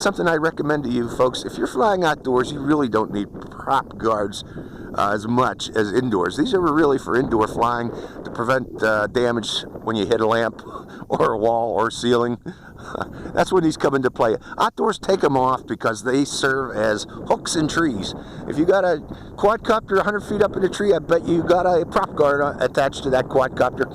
something I recommend to you folks. If you're flying outdoors, you really don't need prop guards as much as indoors. These are really for indoor flying to prevent damage when you hit a lamp or a wall or ceiling. That's when these come into play. Outdoors, take them off because they serve as hooks in trees. If you got a quadcopter 100 feet up in a tree, I bet you got a prop guard attached to that quadcopter.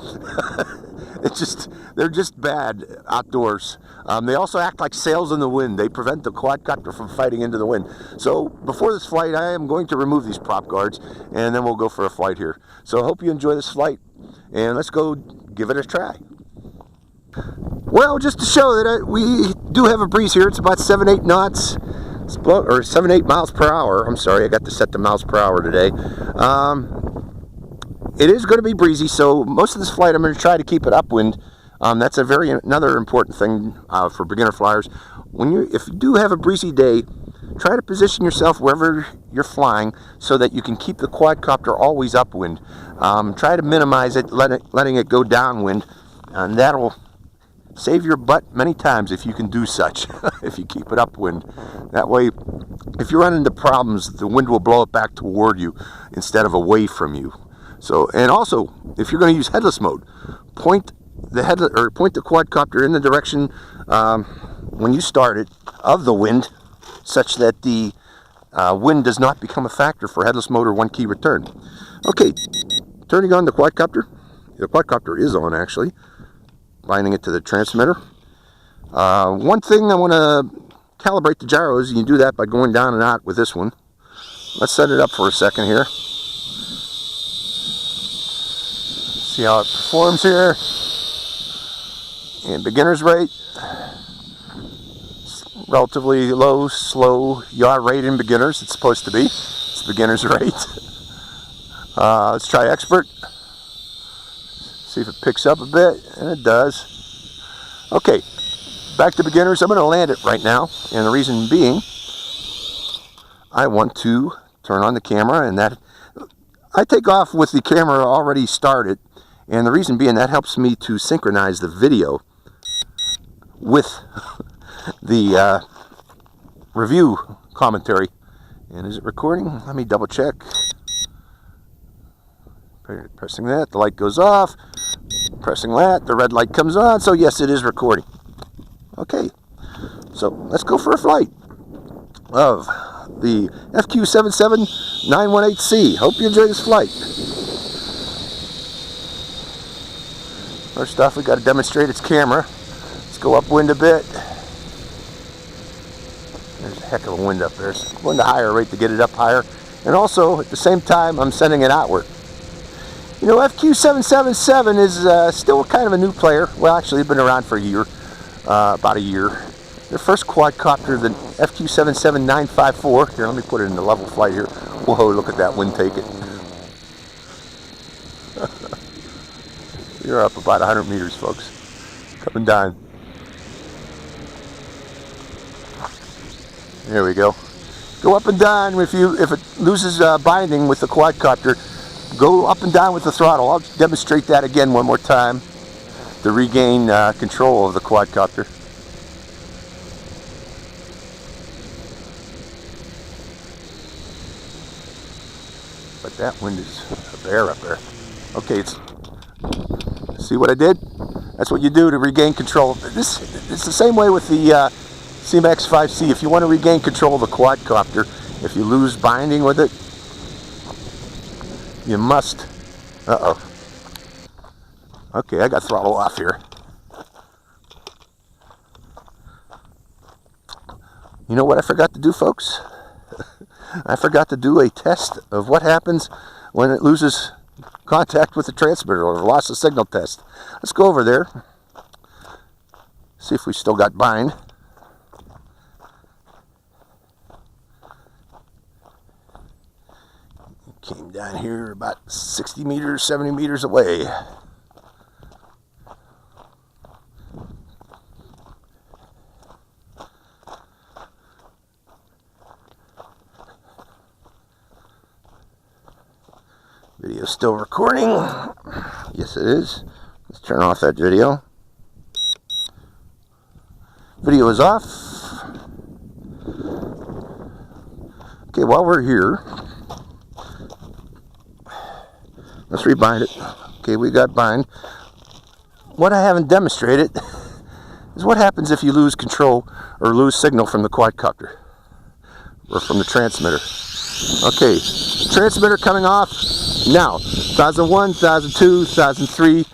They're just bad outdoors. They also act like sails in the wind. They prevent the quadcopter from fighting into the wind. So before this flight, I am going to remove these prop guards, and then we'll go for a flight here. So I hope you enjoy this flight, and let's go give it a try. Well, just to show that we do have a breeze here. It's about 7-8 knots, or 7-8 miles per hour. I'm sorry, I got to set the miles per hour today. It is going to be breezy, so most of this flight I'm going to try to keep it upwind. That's another important thing for beginner flyers. If you do have a breezy day, try to position yourself wherever you're flying so that you can keep the quadcopter always upwind. Try to minimize it, letting it go downwind, and that'll save your butt many times if you can do such. If you keep it upwind, that way, if you run into problems, the wind will blow it back toward you instead of away from you. So, and also, if you're going to use headless mode, point the quadcopter in the direction when you start it of the wind, such that the wind does not become a factor for headless mode or one key return. Okay, turning on the quadcopter. The quadcopter is on, actually. Binding it to the transmitter. One thing I want to calibrate the gyros. You can do that by going down and out with this one. Let's set it up for a second here. See how it performs here. And beginner's rate. Relatively low, slow yaw rate in beginners. It's supposed to be. It's beginner's rate. Let's try expert. See if it picks up a bit, and it does. Okay, back to beginners. I'm going to land it right now, and the reason being, I want to turn on the camera, and that I take off with the camera already started, and the reason being that helps me to synchronize the video with the review commentary. And is it recording? Let me double check. Pressing that, the light goes off. Pressing that, the red light comes on. So yes, it is recording. Okay, so let's go for a flight of the FQ77791s. Hope you enjoy this flight. First off, we got to demonstrate its camera. Let's go upwind a bit. There's a heck of a wind up there. So I'm going to higher rate to get it up higher. And also, at the same time, I'm sending it outward. You know, FQ777 is still kind of a new player. Well, actually, they've been around for a year, about a year. Their first quadcopter, the FQ77954. Here, let me put it in the level flight here. Whoa, look at that wind take it. You're up about 100 meters, folks. Coming down. There we go. Go up and down. If it loses binding with the quadcopter, go up and down with the throttle. I'll demonstrate that again one more time to regain control of the quadcopter. But that wind is a bear up there. Okay, see what I did? That's what you do to regain control. It's the same way with the CMAX 5C. If you want to regain control of the quadcopter, if you lose binding with it, you must. Uh-oh. Okay, I got throttle off here. You know what I forgot to do, folks? I forgot to do a test of what happens when it loses contact with the transmitter, or loss of signal test. Let's go over there. See if we still got bind. Came down here about 60 meters, 70 meters away. Video's still recording. Yes, it is. Let's turn off that video. Video is off. Okay, while we're here, let's rebind it. Okay, we got bind. What I haven't demonstrated is what happens if you lose control or lose signal from the quadcopter or from the transmitter. Okay, transmitter coming off now. 1001, 1002, 1003.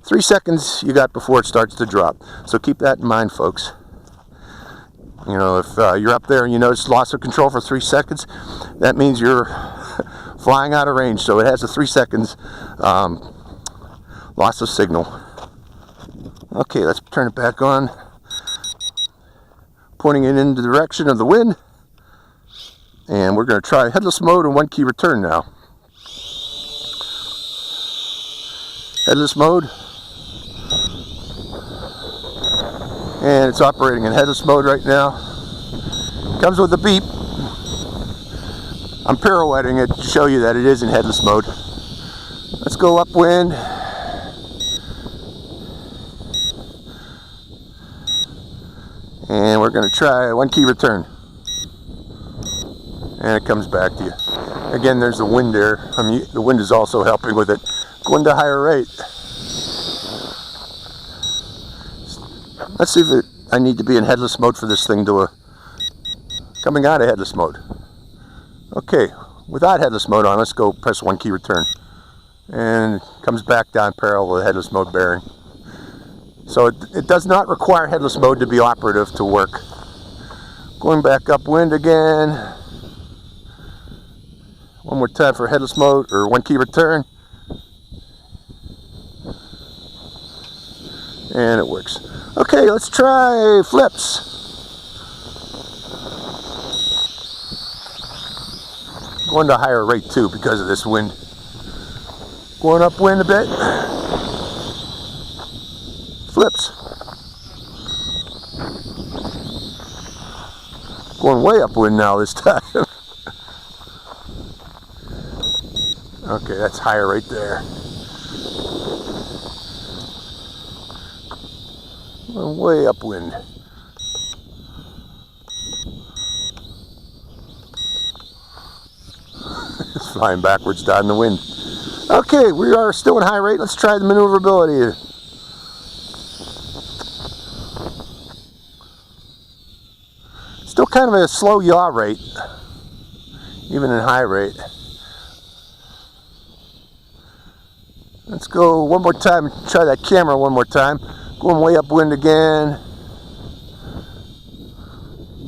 3 seconds you got before it starts to drop. So keep that in mind, folks. You know, if you're up there and you notice loss of control for 3 seconds, that means you're flying out of range. So it has a 3 seconds loss of signal. Okay, let's turn it back on. Pointing it in the direction of the wind. And we're going to try headless mode and 1 key return now. Headless mode. And it's operating in headless mode right now. Comes with a beep. I'm pirouetting it to show you that it is in headless mode. Let's go upwind. And we're going to try 1 key return. And it comes back to you. Again, there's the wind there. The wind is also helping with it. Going to a higher rate. Let's see if I need to be in headless mode for this thing to coming out of headless mode. Okay, without headless mode on, let's go press 1 key return. And it comes back down parallel with the headless mode bearing. So it does not require headless mode to be operative to work. Going back upwind again. 1 more time for headless mode, or 1 key return. And it works. Okay, let's try flips. Going to a higher rate too because of this wind. Going upwind a bit. Flips. Going way upwind now this time. Okay, that's higher right there. Going way upwind. It's flying backwards down the wind. Okay, we are still in high rate. Let's try the maneuverability. Still kind of a slow yaw rate, even in high rate. Let's go 1 more time and try that camera 1 more time. Going way upwind again.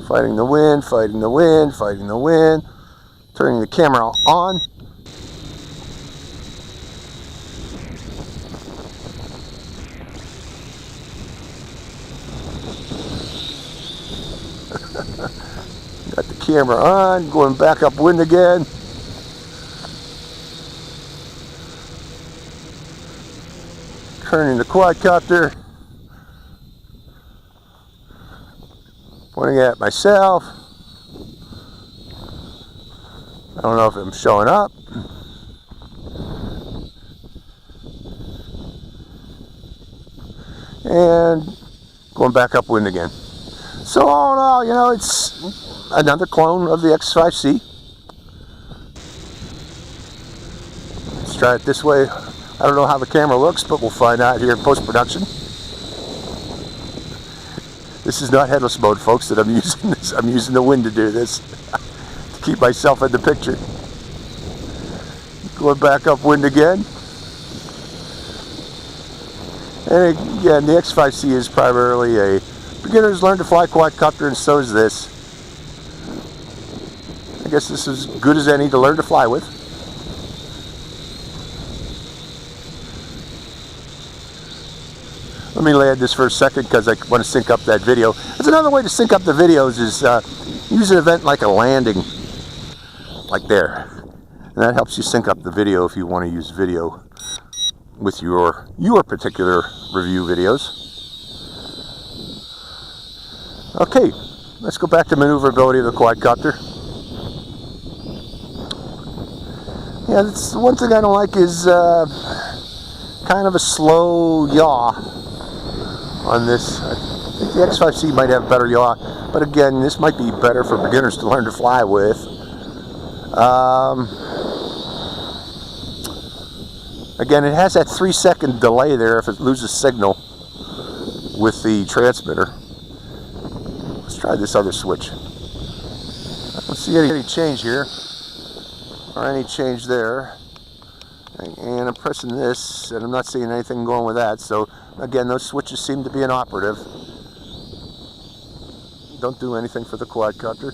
Fighting the wind, fighting the wind, fighting the wind. Turning the camera on. Got the camera on, going back upwind again. Turning the quadcopter. Pointing at myself. I don't know if I'm showing up. And going back upwind again. So all in all, you know, it's another clone of the X5C. Let's try it this way. I don't know how the camera looks, but we'll find out here in post-production. This is not headless mode, folks, that I'm using this. I'm using the wind to do this. To keep myself in the picture. Going back upwind again. And again, the X5C is primarily a beginner's learn to fly quadcopter, and so is this. I guess this is as good as any to learn to fly with. Let me land this for a second because I want to sync up that video. That's another way to sync up the videos is use an event like a landing, like there. And that helps you sync up the video if you want to use video with your particular review videos. Okay, let's go back to maneuverability of the quadcopter. Yeah, that's one thing I don't like is kind of a slow yaw on this. I think the X5C might have better yaw, but again, this might be better for beginners to learn to fly with. Again, it has that 3-second delay there if it loses signal with the transmitter. Let's try this other switch. I don't see any change here, or any change there. And I'm pressing this, and I'm not seeing anything going with that. So again, those switches seem to be inoperative. Don't do anything for the quadcopter.